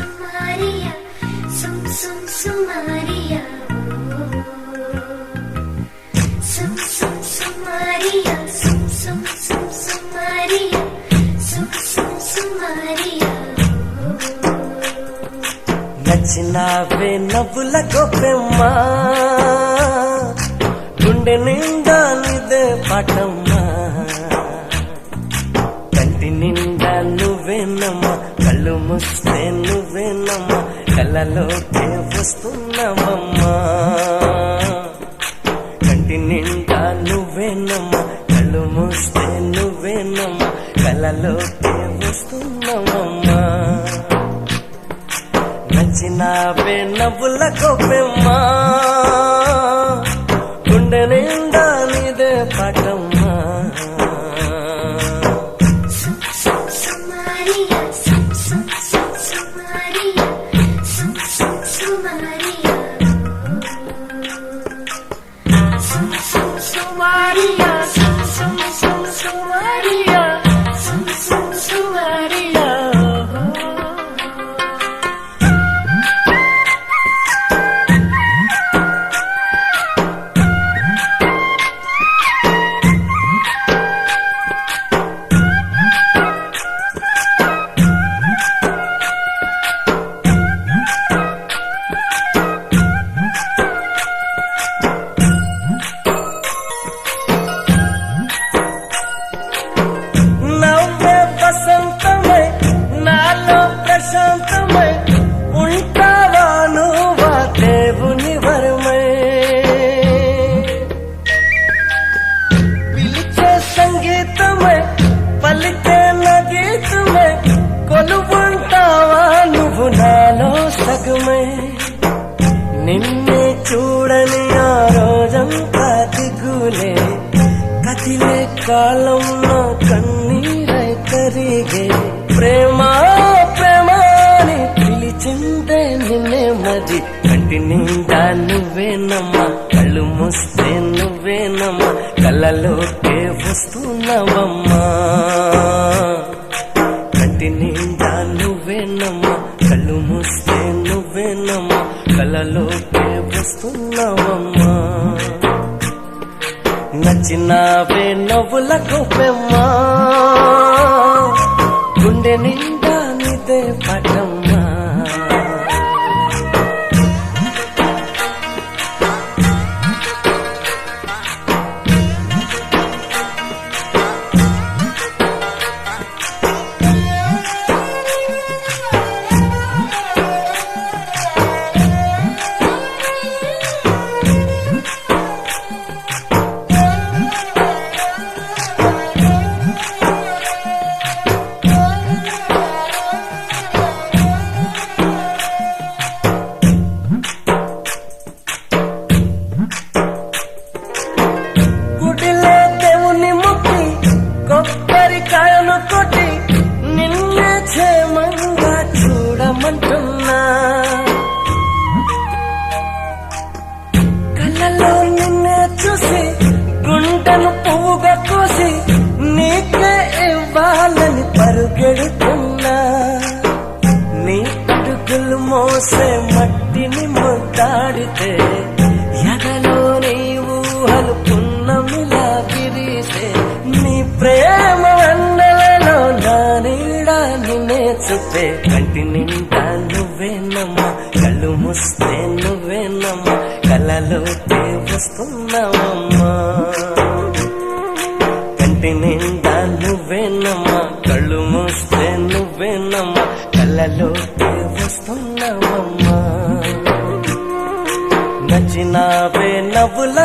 Sumaria, Sumaria, Sumaria, Sumaria, Sumaria. నచ్చినావే నవ్వుల గొప్పెమ్మా, గుండె నిండా నీదే పాటమ్మా, కంటి నిండా నువ్వేనమ్మా, కళ్ళు మూస్తే నువ్వేనమ్మా, కళ్ళలోకే వస్తున్నావమ్మా. కంటి నిండా నువ్వేనమ్మా, కళ్ళు మూస్తే నువ్వేనమ్మా, కళ్ళలోకే వస్తున్నావమ్మా. నచ్చినావే నవ్వుల గొప్పెమ్మా, గుండె నిండా నీదే పాటమ్మా. Sumaria, Sumaria, Sumaria, Sumaria, Sumaria. నవ్వే వసంతమై నాలో ప్రశాంతమై ఉంటావా నువ్వా దేవుని వరమై. పిలిచే సంగీతమై పలికే నా గీతమై కొలువుంటావా నువ్వు నాలో సగమై. నిన్నే చూడని ఆ రోజంతా దిగులే కదిలే కాలంలో కన్నీరై కరిగే. ప్రేమ ప్రేమాని పిలిచిందే నిన్నే మది, కంటి నిండా నువ్వేనమ్మా, కళ్ళు మూస్తే నువ్వేనమ్మా, కళ్ళలోకే వస్తున్నావమ్మా. కంటి నిండా నువ్వేనమ్మా, కళ్ళు మూస్తే నువ్వేనమ్మా, కళ్ళలోకే వస్తున్నావమ్మా. నచ్చినావే నవ్వుల గొప్పెమ్మా, గుండె నిండా నీదే పాటమ్మా. గుడిలో దేవుని ముక్కి కొబ్బరికాయను కొట్టి నిన్నే క్షేమంగా చూడమంటున్నా. కళ్ళలో నిన్నే చూసి గుండెను పువ్వుగా కోసి నీకే ఇవ్వాలని పరుగెడుతున్నా. నీ అడుగులు మోసే మట్టిని ముద్దాడితే ఎదలో నీ ఊహలు పున్నమిలా విరిసే. నీ ప్రేమ వెన్నెలలో నా నీడా నిన్నే చూపే. కంటి నిండా నువ్వేనమ్మా, కళ్ళు మూస్తే నువ్వేనమ్మా, కళ్ళలోకే వస్తున్నావమ్మా. కంటి నిండా నువ్వేనమ్మా, కళ్ళు మూస్తే నువ్వేనమ్మా, కళ్ళలోకే వస్తున్నావమ్మా. నచ్చినావే నవ్వుల